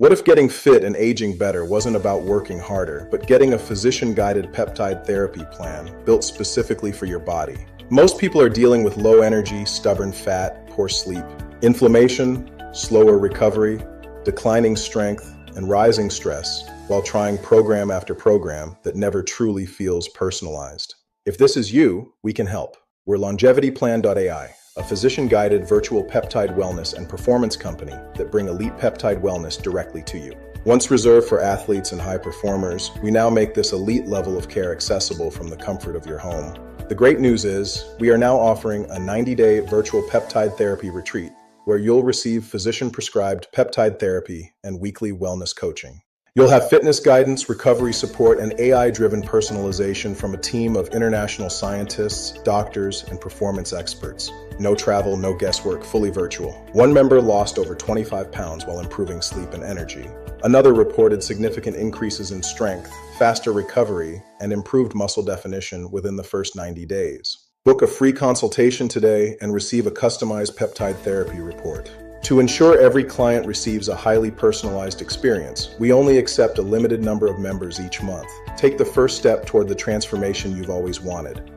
What if getting fit and aging better wasn't about working harder, but getting a physician-guided peptide therapy plan built specifically for your body? Most people are dealing with low energy, stubborn fat, poor sleep, inflammation, slower recovery, declining strength, and rising stress while trying program after program that never truly feels personalized. If this is you, we can help. We're LongevityPlan.AI, a physician-guided virtual peptide wellness and performance company that bring elite peptide wellness directly to you. Once reserved for athletes and high performers, we now make this elite level of care accessible from the comfort of your home. The great news is, we are now offering a 90-day virtual peptide therapy retreat where you'll receive physician-prescribed peptide therapy and weekly wellness coaching. You'll have fitness guidance, recovery support, and AI-driven personalization from a team of international scientists, doctors, and performance experts. No travel, no guesswork, fully virtual. One member lost over 25 pounds while improving sleep and energy. Another reported significant increases in strength, faster recovery, and improved muscle definition within the first 90 days. Book a free consultation today and receive a customized peptide therapy report. To ensure every client receives a highly personalized experience, we only accept a limited number of members each month. Take the first step toward the transformation you've always wanted.